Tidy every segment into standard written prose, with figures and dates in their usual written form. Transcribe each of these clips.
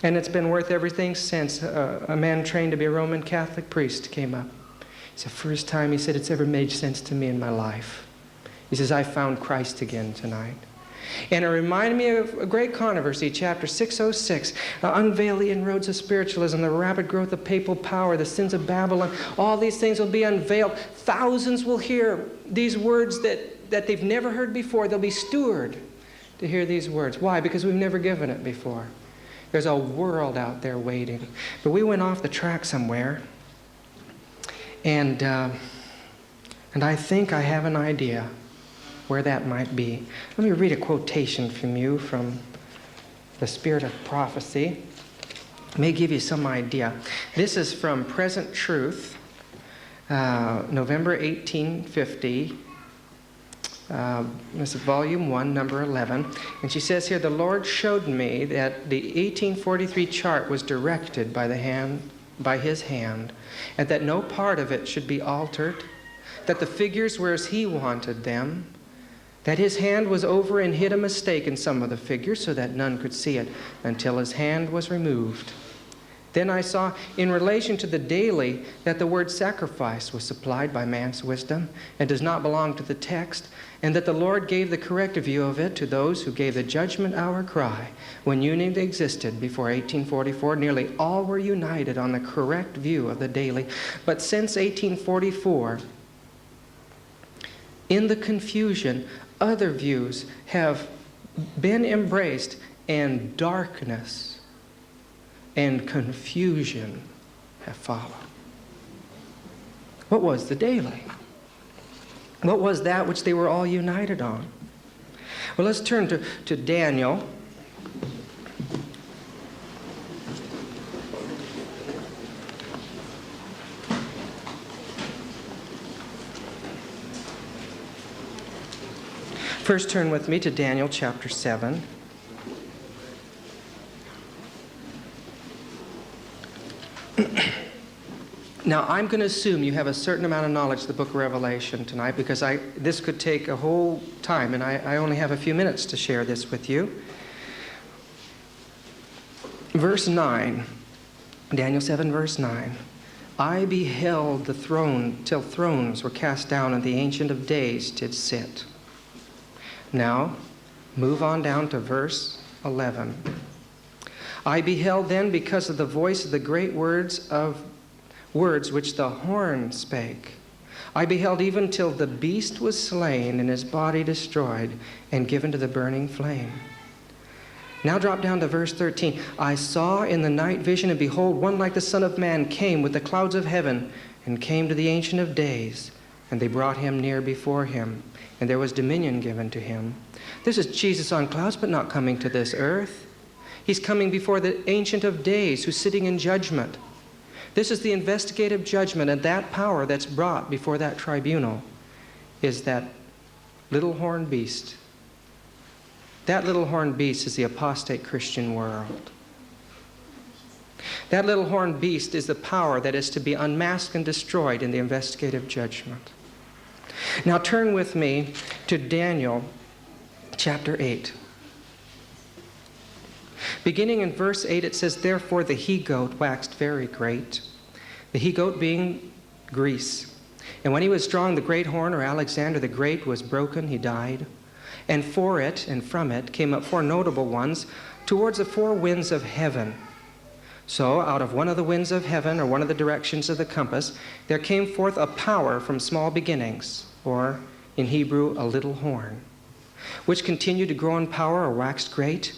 And it's been worth everything since. A man trained to be a Roman Catholic priest came up. It's the first time, he said, it's ever made sense to me in my life. He says, I found Christ again tonight. And it reminded me of a great controversy, chapter 606, unveil the inroads of spiritualism, the rapid growth of papal power, the sins of Babylon. All these things will be unveiled. Thousands will hear these words that they've never heard before. They'll be steward to hear these words. Why? Because we've never given it before. There's a world out there waiting. But we went off the track somewhere, and I think I have an idea where that might be. Let me read a quotation from you from the Spirit of Prophecy. It may give you some idea. This is from Present Truth, November 1850. This is volume 1, number 11. And she says here, the Lord showed me that the 1843 chart was directed by his hand, and that no part of it should be altered, that the figures were as he wanted them, that his hand was over and hid a mistake in some of the figures so that none could see it until his hand was removed. Then I saw, in relation to the daily, that the word sacrifice was supplied by man's wisdom and does not belong to the text, and that the Lord gave the correct view of it to those who gave the judgment hour cry. When unity existed before 1844, nearly all were united on the correct view of the daily. But since 1844, in the confusion, other views have been embraced, and darkness and confusion have followed. What was the daily? What was that which they were all united on? Well, let's turn to Daniel. First, turn with me to Daniel chapter 7. Now, I'm going to assume you have a certain amount of knowledge of the book of Revelation tonight, because this could take a whole time, and I only have a few minutes to share this with you. Verse 9, Daniel 7, verse 9. I beheld the throne till thrones were cast down, and the Ancient of Days did sit. Now, move on down to verse 11. I beheld then, because of the voice of the great words which the horn spake. I beheld even till the beast was slain and his body destroyed and given to the burning flame. Now drop down to verse 13. I saw in the night vision, and behold, one like the Son of Man came with the clouds of heaven, and came to the Ancient of Days, and they brought him near before him, and there was dominion given to him. This is Jesus on clouds, but not coming to this earth. He's coming before the Ancient of Days, who's sitting in judgment. This is the investigative judgment, and that power that's brought before that tribunal is that little horned beast. That little horned beast is the apostate Christian world. That little horned beast is the power that is to be unmasked and destroyed in the investigative judgment. Now turn with me to Daniel chapter 8. Beginning in verse 8, it says, Therefore the he-goat waxed very great, the he-goat being Greece. And when he was strong, the great horn, or Alexander the Great, was broken, he died. And for it, and from it, came up 4 notable ones towards the 4 winds of heaven. So out of one of the winds of heaven, or one of the directions of the compass, there came forth a power from small beginnings, or in Hebrew, a little horn, which continued to grow in power, or waxed great.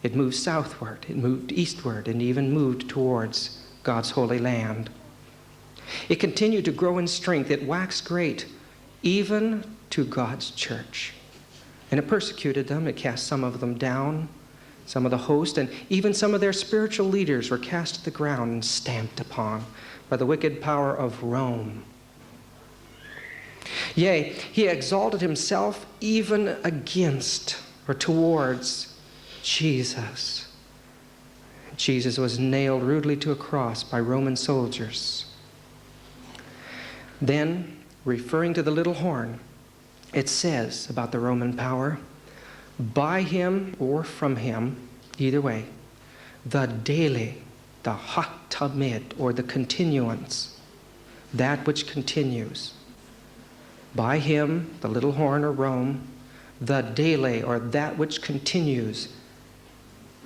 It moved southward, it moved eastward, and even moved towards God's holy land. It continued to grow in strength. It waxed great, even to God's church. And it persecuted them. It cast some of them down, some of the host, and even some of their spiritual leaders were cast to the ground and stamped upon by the wicked power of Rome. Yea, he exalted himself even against, or towards, Jesus. Jesus was nailed rudely to a cross by Roman soldiers. Then, referring to the little horn, it says about the Roman power, by him or from him, either way, the daily, the hatamid, or the continuance, that which continues. By him, the little horn or Rome, the daily, or that which continues,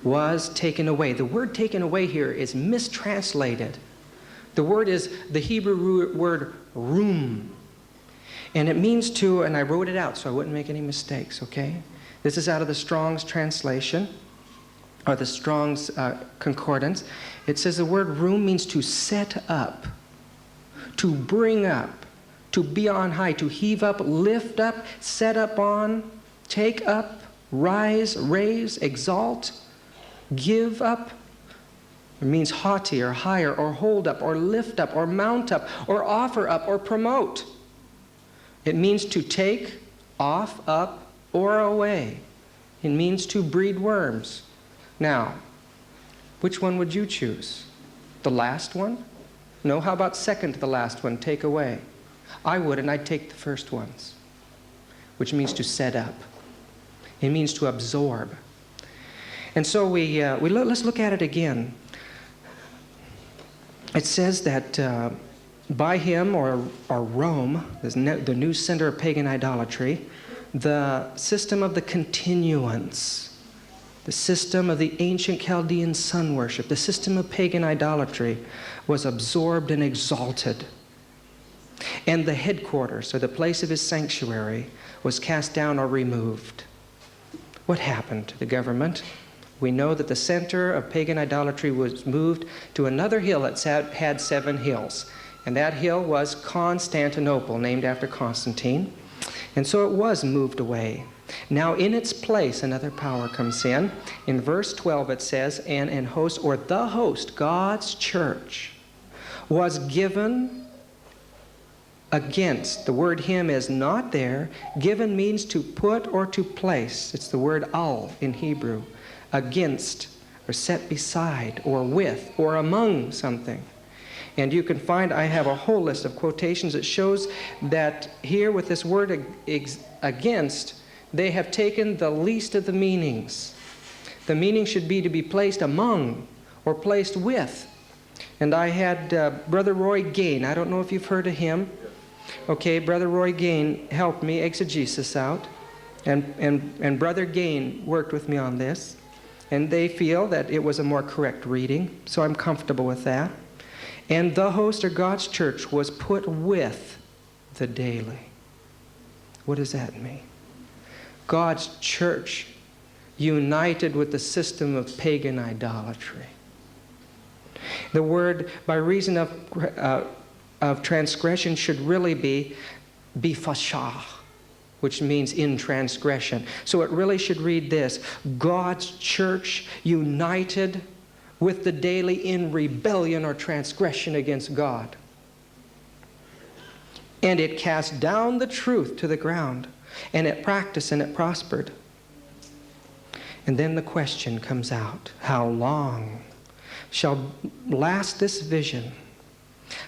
was taken away. The word taken away here is mistranslated. The word is the Hebrew word rum. And it means to, and I wrote it out so I wouldn't make any mistakes, okay? This is out of the Strong's translation, or the Strong's concordance. It says the word rum means to set up, to bring up, to be on high, to heave up, lift up, set up on, take up, rise, raise, exalt, give up. It means haughty or higher or hold up or lift up or mount up or offer up or promote. It means to take off, up, or away. It means to breed worms. Now, which one would you choose? The last one? No, how about second to the last one, take away? I would, and I'd take the first ones, which means to set up. It means to absorb. And so let's look at it again. It says that by him, or Rome, the new center of pagan idolatry, the system of the continuance, the system of the ancient Chaldean sun worship, the system of pagan idolatry was absorbed and exalted. And the headquarters, or the place of his sanctuary, was cast down or removed. What happened to the government? We know that the center of pagan idolatry was moved to another hill that had 7 hills. And that hill was Constantinople, named after Constantine. And so it was moved away. Now in its place, another power comes in. In verse 12 it says, and host, or the host, God's church, was given against. The word him is not there. Given means to put or to place. It's the word al in Hebrew. Against, or set beside, or with, or among something. And you can find, I have a whole list of quotations that shows that here with this word against, they have taken the least of the meanings. The meaning should be to be placed among or placed with. And I had Brother Roy Gain. I don't know if you've heard of him. Okay, Brother Roy Gain helped me exegesis out. And Brother Gain worked with me on this. And they feel that it was a more correct reading. So I'm comfortable with that. And the host, or God's church, was put with the daily. What does that mean? God's church united with the system of pagan idolatry. The word, by reason of transgression, should really be bifashah, which means in transgression. So it really should read this: God's church united with the daily in rebellion or transgression against God. And it cast down the truth to the ground, and it practiced and it prospered. And then the question comes out: how long shall last this vision?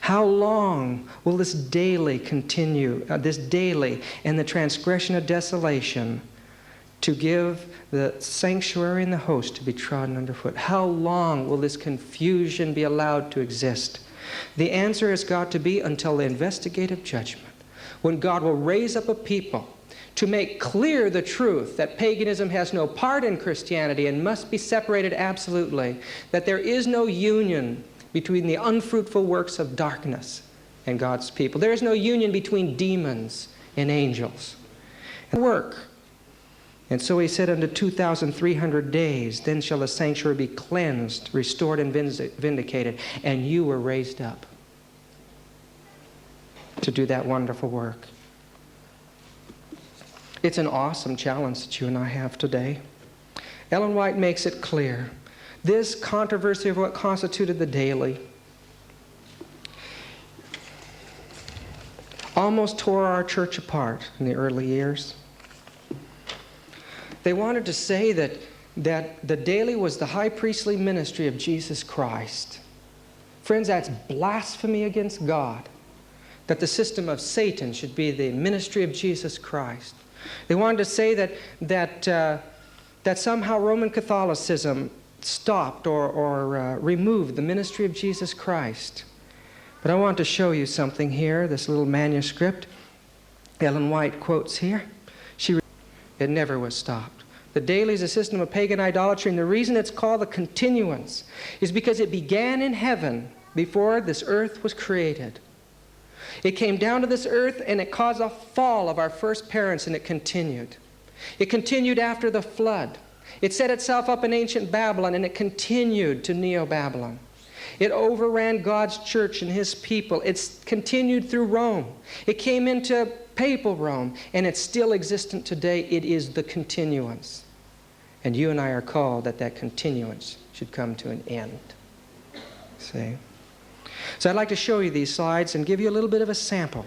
How long will this daily continue, this daily and the transgression of desolation, to give the sanctuary and the host to be trodden underfoot? How long will this confusion be allowed to exist? The answer has got to be until the investigative judgment, when God will raise up a people to make clear the truth that paganism has no part in Christianity and must be separated absolutely, that there is no union between the unfruitful works of darkness and God's people. There is no union between demons and angels. And work. And so he said, unto 2,300 days, then shall the sanctuary be cleansed, restored, and vindicated. And you were raised up to do that wonderful work. It's an awesome challenge that you and I have today. Ellen White makes it clear. This controversy of what constituted the daily almost tore our church apart in the early years. They wanted to say that the daily was the high priestly ministry of Jesus Christ. Friends, that's blasphemy against God, that the system of Satan should be the ministry of Jesus Christ. They wanted to say that somehow Roman Catholicism stopped or removed the ministry of Jesus Christ. But I want to show you something here, this little manuscript. Ellen White quotes here. It never was stopped. The daily is a system of pagan idolatry, and the reason it's called the continuance is because it began in heaven before this earth was created. It came down to this earth, and it caused a fall of our first parents, and it continued. It continued after the flood. It set itself up in ancient Babylon, and it continued to Neo-Babylon. It overran God's church and His people. It's continued through Rome. It came into papal Rome, and it's still existent today. It is the continuance. And you and I are called that that continuance should come to an end. See? So I'd like to show you these slides and give you a little bit of a sample.